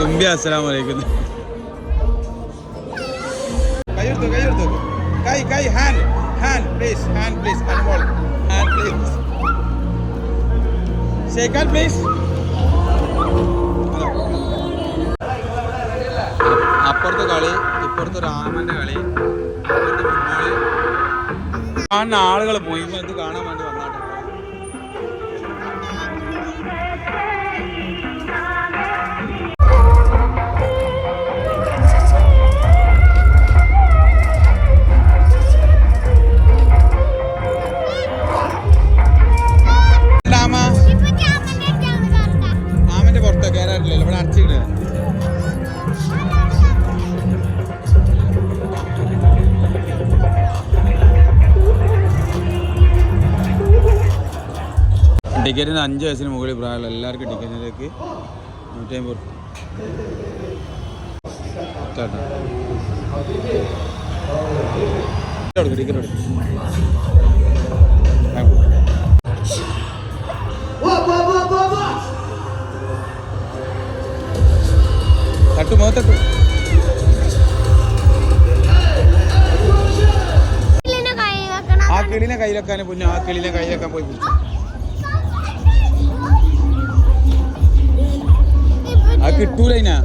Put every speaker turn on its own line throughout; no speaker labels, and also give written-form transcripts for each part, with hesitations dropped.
തുമ്പി അസ്സലാമു അലൈക്കും. കൈ hand please Anumol hand please shake hand please. അപ്പുറത്തെ കളി, ഇപ്പുറത്തെ രാമന്റെ കളി, അപ്പുറത്തെ ഫുട്ബോള് കാണുന്ന ആളുകൾ പോയി ഇത് കാണാൻ വേണ്ടി വന്നാട്ടെ. ആമന്റെ പുറത്തോ കയറാറില്ലല്ലോ, ഇവിടെ അടച്ചിട്ട് ടിക്കറ്റിന് 5 വയസ്സിന് മുകളിൽ പ്രായമുള്ള എല്ലാവർക്കും ടിക്കറ്റിലേക്ക് 150 ടിക്കറ്റ് കൊടുക്കും. തട്ടു മുഖത്തട്ടു. ആ കിളിനെ കയ്യിലെക്കാനും പിന്നെ ആ കിളിനെ കയ്യിലെക്കാൻ പോയി പിടിച്ചു. അത് കിട്ടൂല. ഇതിനാ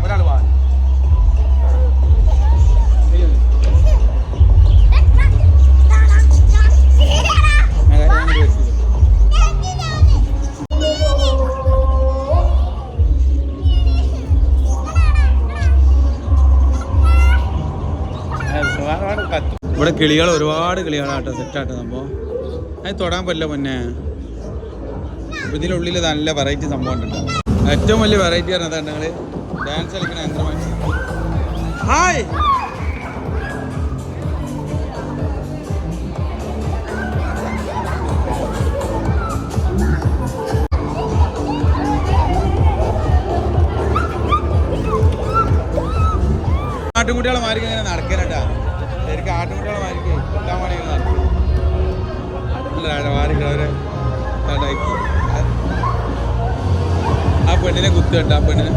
ഒരാൾ വാ ഇവിടെ കിളികൾ ഒരുപാട് കിളികളാട്ടോ, സെറ്റാട്ടോ സംഭവം. അത് തൊടാൻ പറ്റില്ല മുന്നേ. ഇതിനുള്ളിൽ നല്ല വെറൈറ്റി സംഭവം ഉണ്ട്. ഏറ്റവും വലിയ വെറൈറ്റി പറഞ്ഞതാണ് ഞങ്ങൾ ഡാൻസ് കളിക്കുന്ന യന്ത്രമാണ്. ഹായ് ആട്ടുംകുട്ടികളെ മാർക്ക് ഇങ്ങനെ നടക്കാനട്ടാ. ശരിക്കും ആട്ടുംകുട്ടികളെ മാർക്ക് കിട്ടാൻ വേണ്ടി നടക്കും. മാർക്ക് അവരെ ആ പെണ്ണിനെ കുത്തുണ്ട്. ആ പെണ്ണിനെ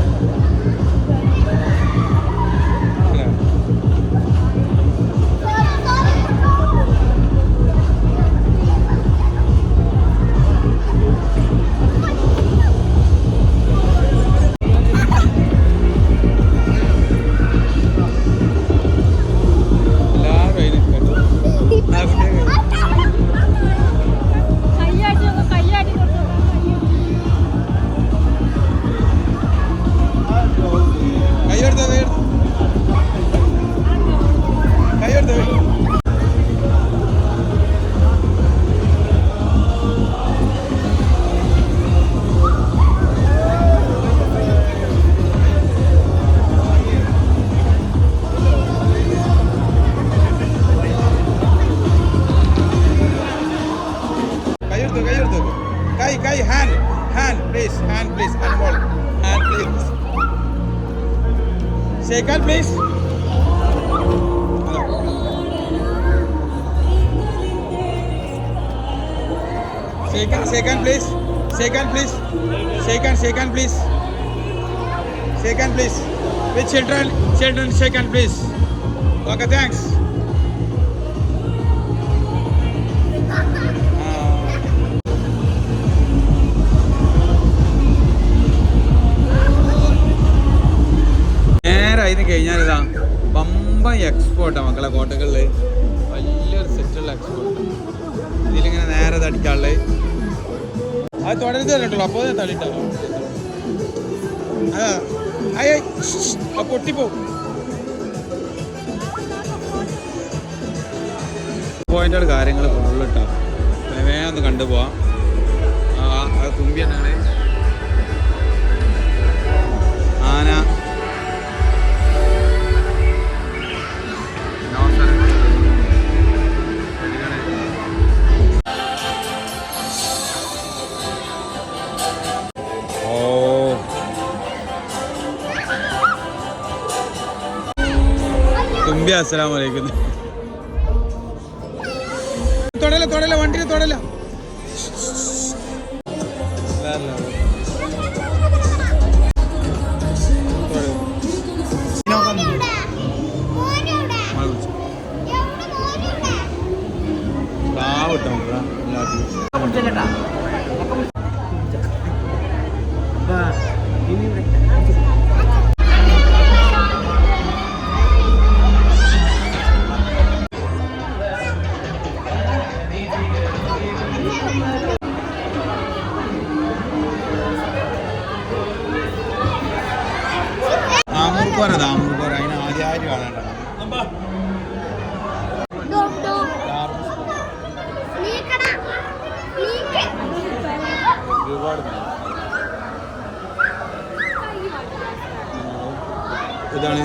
hand please animal hand please shake hand please shake hand please shake hand please with children shake hand please. Okay, thanks. അതിന് കഴിഞ്ഞാൽ ഇതാ പമ്പൻ എക്സ്പോർട്ടാണ് മക്കളെ. കോട്ടകളിൽ വലിയൊരു സെറ്റുള്ള എക്സ്പോർട്ട്. ഇതിലിങ്ങനെ നേരെ തടിക്കാനുള്ളത്. അത് തുടരുത് തന്നിട്ടുള്ളൂ. അപ്പോൾ തള്ളിട്ടോ അതാ അയ്യ പൊട്ടിപ്പോവും. പോയിന്റുകൾ കാര്യങ്ങൾ ഫുള്ളിട്ടാ വേഗം ഒന്ന് കണ്ടുപോവാം. അത് തുമ്പി തന്നെയാണ്. ആന തുമ്പി അസ്സലാമു അലൈക്കും. തൊടല വണ്ടിയിൽ തൊടല. ആമൂർക്കോരത് ആമൂർക്കോര അതിന് ആദ്യമായിട്ട് കാണണ്ട ഒരുപാട് ഇതാണ്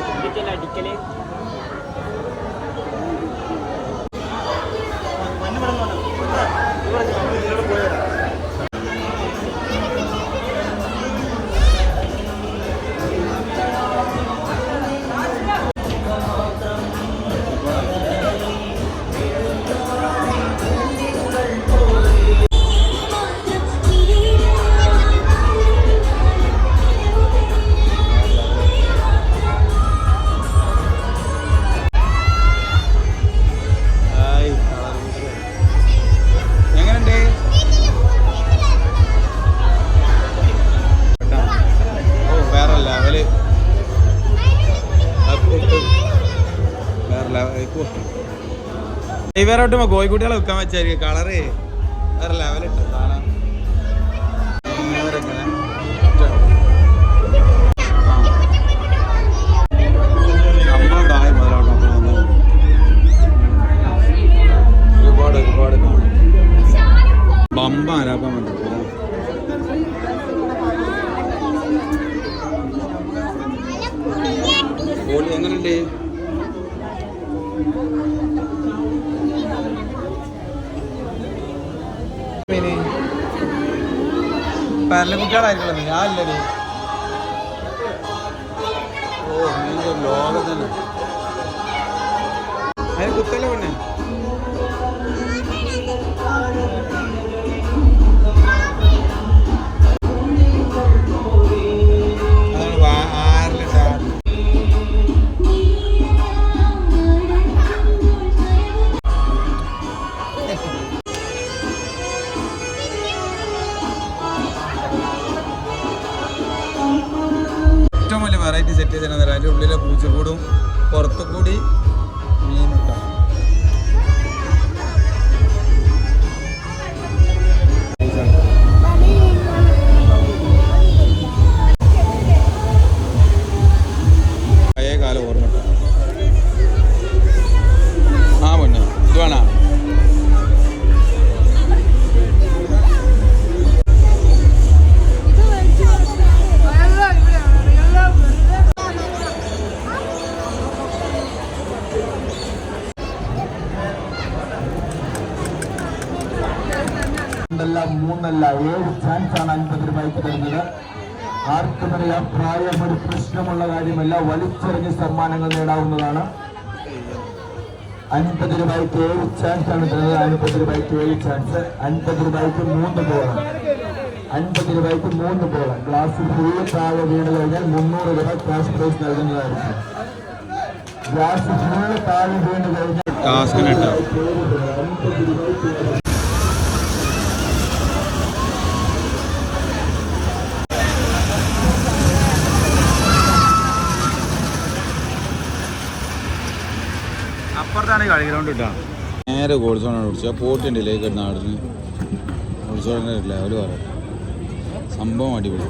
വേറോട്ട് കോഴിക്കുട്ടികളെ വെക്കാൻ വെച്ചായിരിക്കും കളറ് വേറെ ലെവലിട്ട് സാധനം ഒരുപാട് ഒരുപാട് കാണും ബമ്പ ആരാക്കാൻ പറ്റില്ല എങ്ങനെയുണ്ട് പരലക്കുട്ടികളായിരിക്കുമല്ലോ ഞാൻ ഇല്ലല്ലേ ഓ നീ ലോകം തന്നെ അതിന് കുത്തല്ലേ പെണ്ണെ വെറൈറ്റി സെറ്റ് ചെയ്തിരുന്നത് അതിൻ്റെ ഉള്ളിലെ പൂച്ചക്കൂടും പുറത്തു കൂടി മീനുണ്ടാവും പഴയ കാലം ഓർമ്മ ആ പൊന്നെ ഇത് വേണ
മൂന്നല്ല 7 ചാൻസാണ് 50 രൂപയ്ക്ക് തരുന്നത്. ആർക്കും അറിയാം, പ്രായം ഒരു പ്രശ്നമുള്ള കാര്യമല്ല, വലിച്ചെറിഞ്ഞ് സമ്മാനങ്ങൾ നേടാവുന്നതാണ്. 50 രൂപയ്ക്ക് 7 ചാൻസ് ആണ് തരുന്നത്. 50 രൂപയ്ക്ക് 7 ചാൻസ്. 50 രൂപയ്ക്ക് 3 ബോൾ. 50 രൂപയ്ക്ക് 3 ബോൾ. ഗ്ലാസ് ഫുള്ള് താഴെ വീണ് കഴിഞ്ഞാൽ 300 രൂപ ക്യാഷ് പ്രൈസ് നൽകുന്നതായിരിക്കും. ഗ്ലാസ് ഫുള്ള് താഴെ വീണ് കഴിഞ്ഞാൽ
അപ്പുറത്താണ് കളി ഗ്രൗണ്ട് കിട്ടാം. നേരെ ഗോൾസോണാണ് കുടിച്ചത്. പോട്ടുണ്ട് ലേക്ക് നാടിന് ഗോൾസോണിൻ്റെ ലെവല് പറയാം. സംഭവം അടിപൊളി.